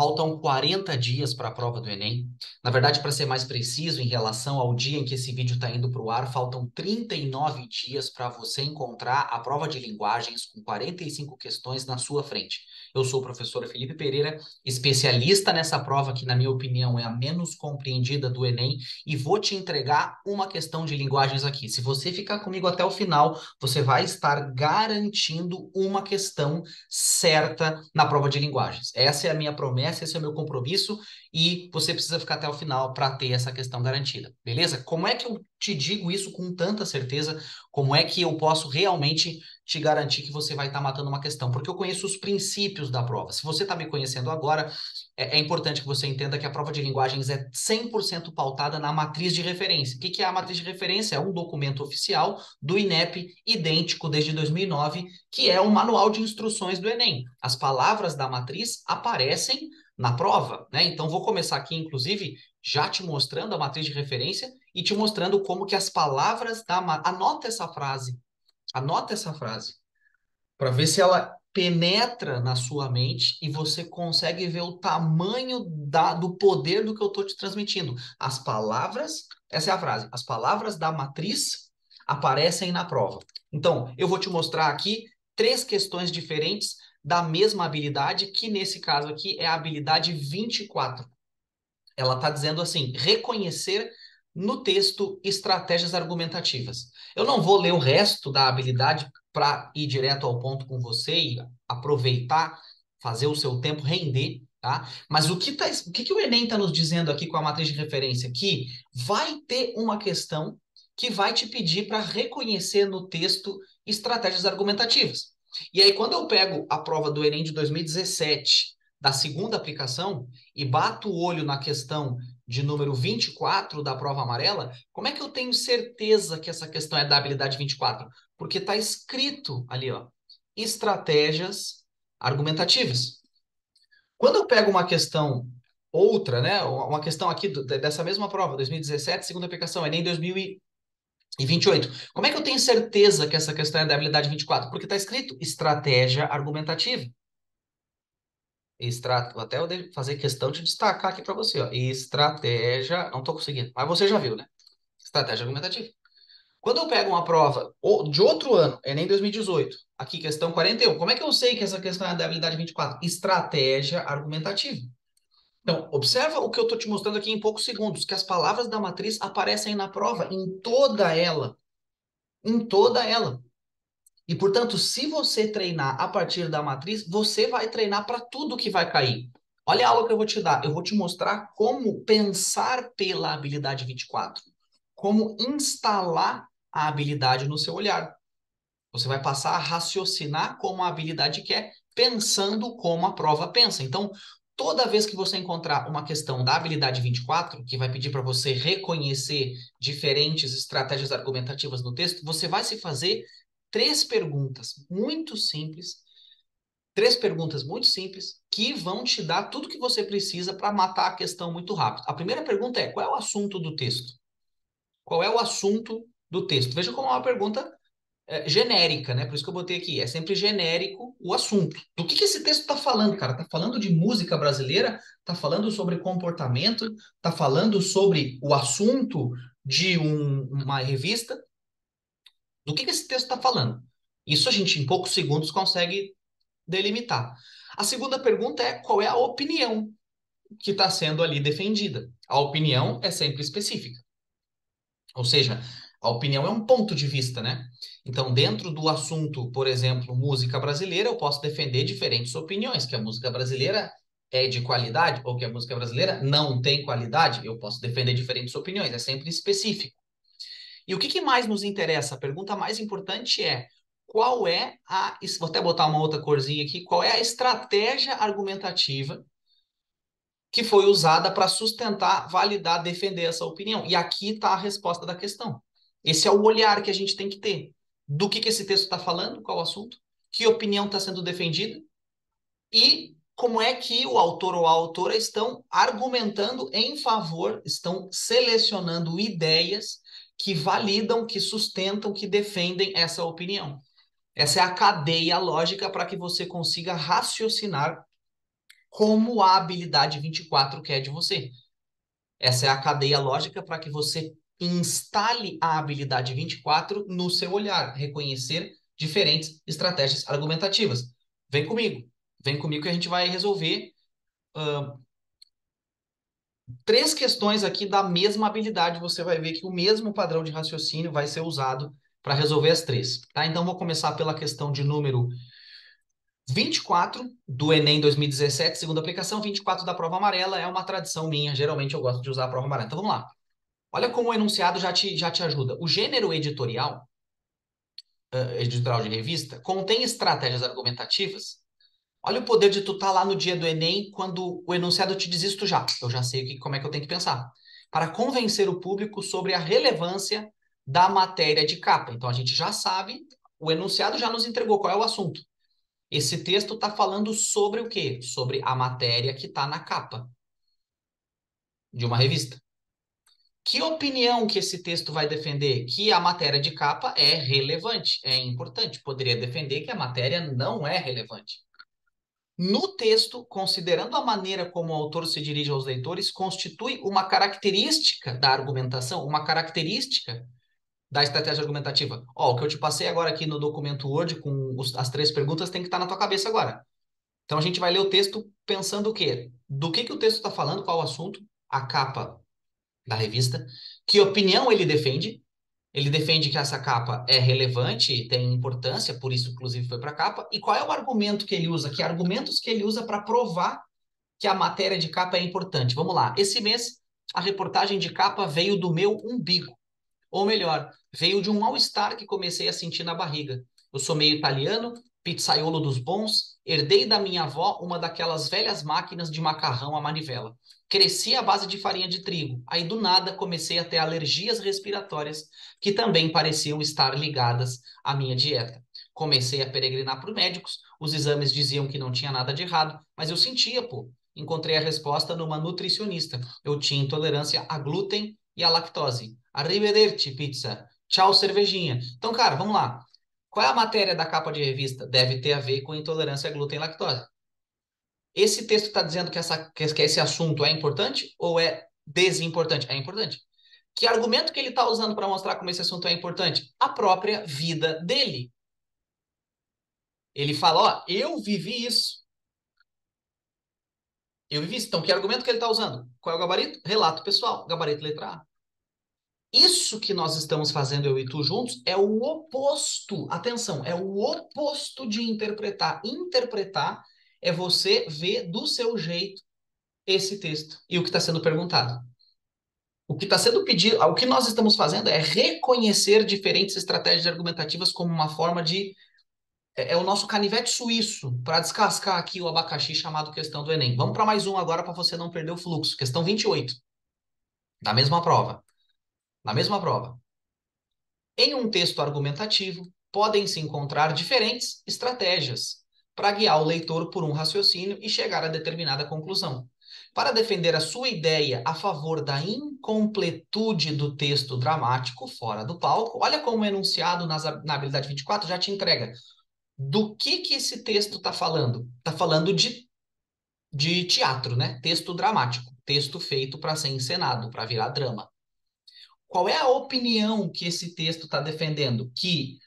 Faltam 40 dias para a prova do Enem. Na verdade, para ser mais preciso, em relação ao dia em que esse vídeo está indo para o ar, faltam 39 dias para você encontrar a prova de linguagens com 45 questões na sua frente. Eu sou o professor Felipe Pereira, especialista nessa prova que, na minha opinião, é a menos compreendida do Enem, e vou te entregar uma questão de linguagens aqui. Se você ficar comigo até o final, você vai estar garantindo uma questão certa na prova de linguagens. Essa é a minha promessa, esse é o meu compromisso e você precisa ficar até o final para ter essa questão garantida, beleza? Como é que eu te digo isso com tanta certeza? Como é que eu posso realmente te garantir que você vai estar matando uma questão? Porque eu conheço os princípios da prova. Se você está me conhecendo agora, é importante que você entenda que a prova de linguagens é 100% pautada na matriz de referência. O que que é a matriz de referência? É um documento oficial do INEP, idêntico desde 2009, que é um manual de instruções do Enem. As palavras da matriz aparecem na prova, né? Então vou começar aqui, inclusive, já te mostrando a matriz de referência e te mostrando como que as palavras da... Anota essa frase, para ver se ela penetra na sua mente e você consegue ver o tamanho do poder do que eu estou te transmitindo. As palavras, essa é a frase, as palavras da matriz aparecem na prova. Então, eu vou te mostrar aqui três questões diferentes da mesma habilidade, que nesse caso aqui é a habilidade 24. Ela está dizendo assim: reconhecer no texto estratégias argumentativas. Eu não vou ler o resto da habilidade para ir direto ao ponto com você e aproveitar, fazer o seu tempo render, tá? Mas o que o Enem está nos dizendo aqui com a matriz de referência? Que vai ter uma questão que vai te pedir para reconhecer no texto estratégias argumentativas. E aí, quando eu pego a prova do Enem de 2017, da segunda aplicação, e bato o olho na questão de número 24 da prova amarela, como é que eu tenho certeza que essa questão é da habilidade 24? Porque está escrito ali, ó, estratégias argumentativas. Quando eu pego uma questão outra, né, uma questão aqui dessa mesma prova, 2017, segunda aplicação, Enem 2028. Como é que eu tenho certeza que essa questão é da habilidade 24? Porque está escrito estratégia argumentativa. Vou até fazer questão de destacar aqui para você, ó. Estratégia, não estou conseguindo, mas você já viu, né? Estratégia argumentativa. Quando eu pego uma prova de outro ano, Enem 2018, aqui questão 41, como é que eu sei que essa questão é da habilidade 24? Estratégia argumentativa. Então, observa o que eu estou te mostrando aqui em poucos segundos, que as palavras da matriz aparecem na prova, em toda ela. E, portanto, se você treinar a partir da matriz, você vai treinar para tudo que vai cair. Olha a aula que eu vou te dar. Eu vou te mostrar como pensar pela habilidade 24, como instalar a habilidade no seu olhar. Você vai passar a raciocinar como a habilidade quer, pensando como a prova pensa. Então, toda vez que você encontrar uma questão da habilidade 24, que vai pedir para você reconhecer diferentes estratégias argumentativas no texto, você vai se fazer três perguntas muito simples, três perguntas muito simples que vão te dar tudo que você precisa para matar a questão muito rápido. A primeira pergunta é: qual é o assunto do texto? Qual é o assunto do texto? Veja como é uma pergunta genérica, né? Por isso que eu botei aqui. É sempre genérico o assunto. Do que esse texto está falando, cara? Está falando de música brasileira? Está falando sobre comportamento? Está falando sobre o assunto de uma revista? Do que esse texto está falando? Isso a gente, em poucos segundos, consegue delimitar. A segunda pergunta é: qual é a opinião que está sendo ali defendida? A opinião é sempre específica. Ou seja, a opinião é um ponto de vista, né? Então, dentro do assunto, por exemplo, música brasileira, eu posso defender diferentes opiniões, que a música brasileira é de qualidade ou que a música brasileira não tem qualidade. Eu posso defender diferentes opiniões, é sempre específico. E o que que mais nos interessa? A pergunta mais importante é: qual é a... Vou até botar uma outra corzinha aqui. Qual é a estratégia argumentativa que foi usada para sustentar, validar, defender essa opinião? E aqui está a resposta da questão. Esse é o olhar que a gente tem que ter. Do que esse texto está falando, qual o assunto, que opinião está sendo defendida e como é que o autor ou a autora estão argumentando em favor, estão selecionando ideias que validam, que sustentam, que defendem essa opinião. Essa é a cadeia lógica para que você consiga raciocinar como a habilidade 24 quer de você. Essa é a cadeia lógica para que você instale a habilidade 24 no seu olhar, reconhecer diferentes estratégias argumentativas. Vem comigo, vem comigo que a gente vai resolver três questões aqui da mesma habilidade. Você vai ver que o mesmo padrão de raciocínio vai ser usado para resolver as três, tá? Então, vou começar pela questão de número 24 do Enem 2017, segunda aplicação. 24 da prova amarela é uma tradição minha. Geralmente eu gosto de usar a prova amarela. Então, vamos lá. Olha como o enunciado já te ajuda. O gênero editorial, editorial de revista, contém estratégias argumentativas. Olha o poder de tu estar lá no dia do Enem, quando o enunciado te diz isso já. Eu já sei como é que eu tenho que pensar. Para convencer o público sobre a relevância da matéria de capa. Então a gente já sabe, o enunciado já nos entregou qual é o assunto. Esse texto está falando sobre o quê? Sobre a matéria que está na capa de uma revista. Que opinião que esse texto vai defender? Que a matéria de capa é relevante, é importante. Poderia defender que a matéria não é relevante. No texto, considerando a maneira como o autor se dirige aos leitores, constitui uma característica da argumentação, uma característica da estratégia argumentativa. Ó, o que eu te passei agora aqui no documento Word com as três perguntas tem que estar na tua cabeça agora. Então a gente vai ler o texto pensando o quê? Do que o texto está falando, qual o assunto, a capa da revista, que opinião ele defende. Ele defende que essa capa é relevante e tem importância, por isso, inclusive, foi para a capa. E qual é o argumento que ele usa? Que argumentos que ele usa para provar que a matéria de capa é importante? Vamos lá. Esse mês, a reportagem de capa veio do meu umbigo. Ou melhor, veio de um mal-estar que comecei a sentir na barriga. Eu sou meio italiano, pizzaiolo dos bons, herdei da minha avó uma daquelas velhas máquinas de macarrão à manivela. Cresci à base de farinha de trigo. Aí do nada comecei a ter alergias respiratórias que também pareciam estar ligadas à minha dieta. Comecei a peregrinar por médicos, os exames diziam que não tinha nada de errado, mas eu sentia, pô. Encontrei a resposta numa nutricionista. Eu tinha intolerância a glúten e a lactose. Arrivederci, pizza. Tchau, cervejinha. Então, cara, vamos lá. Qual é a matéria da capa de revista? Deve ter a ver com intolerância a glúten e lactose. Esse texto está dizendo que esse assunto é importante ou é desimportante? É importante. Que argumento que ele está usando para mostrar como esse assunto é importante? A própria vida dele. Ele fala, ó, eu vivi isso. Eu vivi isso. Então, que argumento que ele está usando? Qual é o gabarito? Relato pessoal. Gabarito letra A. Isso que nós estamos fazendo, eu e tu juntos, é o oposto. Atenção, é o oposto de interpretar. Interpretar é você ver do seu jeito esse texto e o que está sendo perguntado. O que está sendo pedido, o que nós estamos fazendo é reconhecer diferentes estratégias argumentativas como uma forma de. É o nosso canivete suíço para descascar aqui o abacaxi chamado questão do Enem. Vamos para mais um agora para você não perder o fluxo. Questão 28, da mesma prova. Na mesma prova. Em um texto argumentativo, podem-se encontrar diferentes estratégias para guiar o leitor por um raciocínio e chegar a determinada conclusão. Para defender a sua ideia a favor da incompletude do texto dramático fora do palco, olha como o enunciado na habilidade 24 já te entrega. Do que esse texto está falando? Está falando de teatro, né? Texto dramático, texto feito para ser encenado, para virar drama. Qual é a opinião que esse texto está defendendo? Que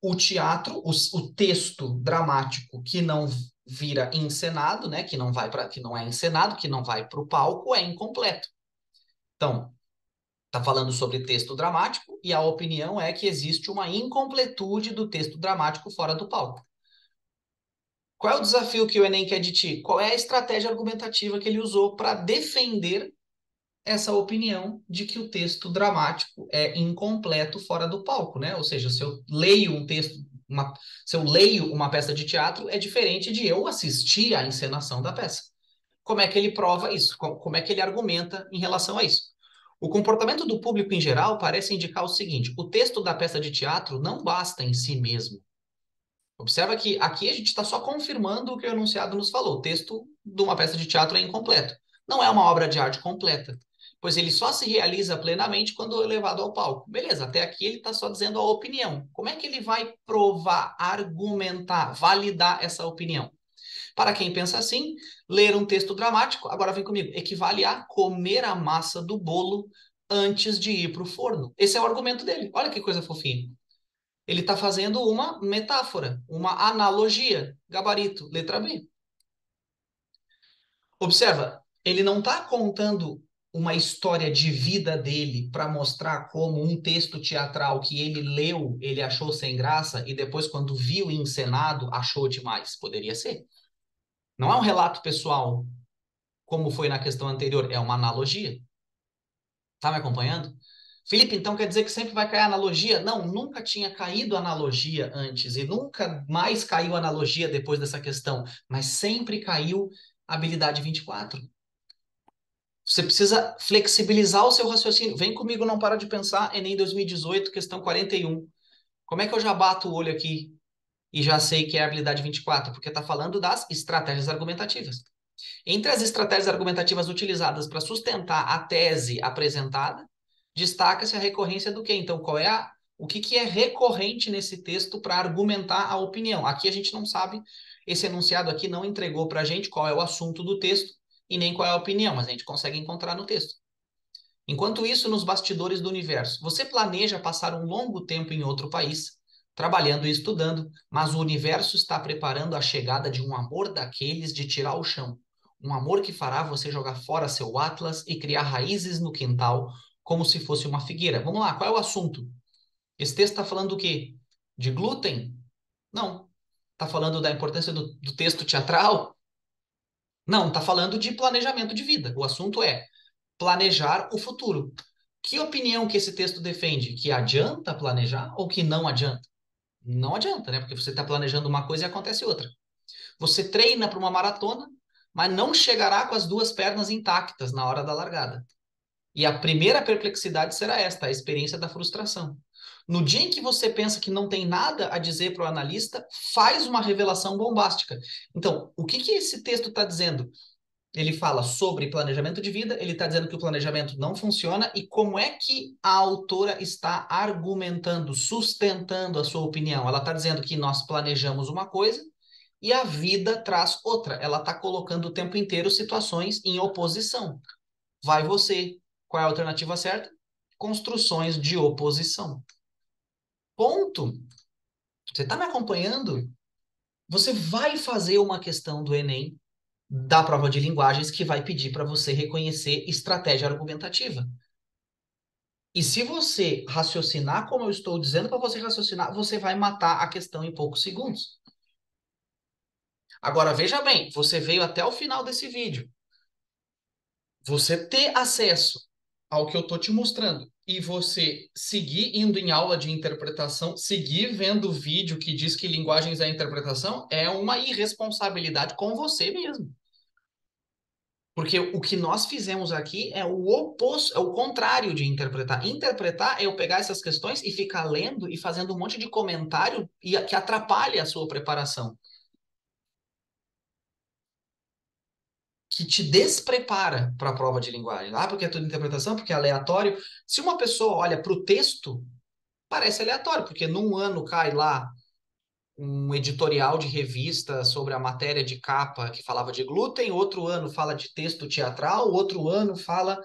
o teatro, o texto dramático que não vira encenado, né? Que não vai para, que não é encenado, que não vai para o palco, é incompleto. Então, está falando sobre texto dramático e a opinião é que existe uma incompletude do texto dramático fora do palco. Qual é o desafio que o Enem quer de ti? Qual é a estratégia argumentativa que ele usou para defender essa opinião de que o texto dramático é incompleto fora do palco, né? Ou seja, se eu leio um texto, se eu leio uma peça de teatro, é diferente de eu assistir à encenação da peça. Como é que ele prova isso? Como é que ele argumenta em relação a isso? O comportamento do público em geral parece indicar o seguinte: o texto da peça de teatro não basta em si mesmo. Observa que aqui a gente está só confirmando o que o enunciado nos falou. O texto de uma peça de teatro é incompleto. Não é uma obra de arte completa, pois ele só se realiza plenamente quando é levado ao palco. Beleza, até aqui ele está só dizendo a opinião. Como é que ele vai provar, argumentar, validar essa opinião? Para quem pensa assim, ler um texto dramático, agora vem comigo, equivale a comer a massa do bolo antes de ir para o forno. Esse é o argumento dele. Olha que coisa fofinha. Ele está fazendo uma metáfora, uma analogia. Gabarito, letra B. Observa, ele não está contando uma história de vida dele para mostrar como um texto teatral que ele leu, ele achou sem graça e depois, quando viu encenado, achou demais. Poderia ser. Não é um relato pessoal, como foi na questão anterior, é uma analogia. Tá me acompanhando? Felipe, então quer dizer que sempre vai cair analogia? Não, nunca tinha caído analogia antes e nunca mais caiu analogia depois dessa questão, mas sempre caiu habilidade 24. Você precisa flexibilizar o seu raciocínio. Vem comigo, não para de pensar. Enem 2018, questão 41. Como é que eu já bato o olho aqui e já sei que é a habilidade 24? Porque está falando das estratégias argumentativas. Entre as estratégias argumentativas utilizadas para sustentar a tese apresentada, destaca-se a recorrência do quê? Então, o que é recorrente nesse texto para argumentar a opinião? Aqui a gente não sabe, esse enunciado aqui não entregou para a gente qual é o assunto do texto e nem qual é a opinião, mas a gente consegue encontrar no texto. Enquanto isso, nos bastidores do universo, você planeja passar um longo tempo em outro país, trabalhando e estudando, mas o universo está preparando a chegada de um amor daqueles de tirar o chão. Um amor que fará você jogar fora seu Atlas e criar raízes no quintal, como se fosse uma figueira. Vamos lá, qual é o assunto? Esse texto está falando do quê? De glúten? Não. Está falando da importância do texto teatral? Não, está falando de planejamento de vida. O assunto é planejar o futuro. Que opinião que esse texto defende? Que adianta planejar ou que não adianta? Não adianta, né? Porque você está planejando uma coisa e acontece outra. Você treina para uma maratona, mas não chegará com as duas pernas intactas na hora da largada. E a primeira perplexidade será esta, a experiência da frustração. No dia em que você pensa que não tem nada a dizer para o analista, faz uma revelação bombástica. Então, o que esse texto está dizendo? Ele fala sobre planejamento de vida, ele está dizendo que o planejamento não funciona e como é que a autora está argumentando, sustentando a sua opinião. Ela está dizendo que nós planejamos uma coisa e a vida traz outra. Ela está colocando o tempo inteiro situações em oposição. Vai você. Qual é a alternativa certa? Construções de oposição. Ponto. Você está me acompanhando? Você vai fazer uma questão do Enem da prova de linguagens que vai pedir para você reconhecer estratégia argumentativa. E se você raciocinar como eu estou dizendo para você raciocinar, você vai matar a questão em poucos segundos. Agora, veja bem, você veio até o final desse vídeo. Você ter acesso ao que eu estou te mostrando e você seguir indo em aula de interpretação, seguir vendo o vídeo que diz que linguagens é interpretação, é uma irresponsabilidade com você mesmo. Porque o que nós fizemos aqui é o oposto, é o contrário de interpretar. Interpretar é eu pegar essas questões e ficar lendo e fazendo um monte de comentário que atrapalha a sua preparação, que te desprepara para a prova de linguagem. Ah, porque é tudo interpretação, porque é aleatório. Se uma pessoa olha para o texto, parece aleatório, porque num ano cai lá um editorial de revista sobre a matéria de capa que falava de glúten, outro ano fala de texto teatral, outro ano fala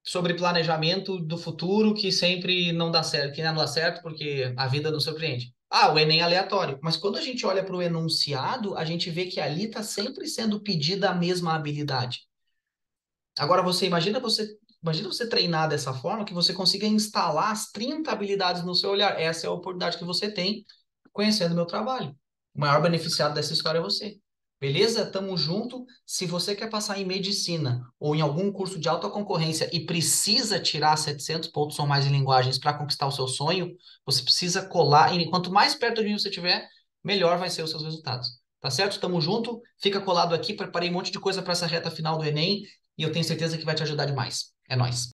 sobre planejamento do futuro que sempre não dá certo, que não dá certo porque a vida não surpreende. Ah, o Enem é aleatório. Mas quando a gente olha para o enunciado, a gente vê que ali está sempre sendo pedida a mesma habilidade. Agora imagina você treinar dessa forma que você consiga instalar as 30 habilidades no seu olhar. Essa é a oportunidade que você tem conhecendo o meu trabalho. O maior beneficiado dessa história é você. Beleza? Tamo junto. Se você quer passar em medicina ou em algum curso de alta concorrência e precisa tirar 700 pontos ou mais em linguagens para conquistar o seu sonho, você precisa colar. E quanto mais perto de mim você tiver, melhor vai ser os seus resultados. Tá certo? Tamo junto. Fica colado aqui. Preparei um monte de coisa para essa reta final do Enem e eu tenho certeza que vai te ajudar demais. É nóis.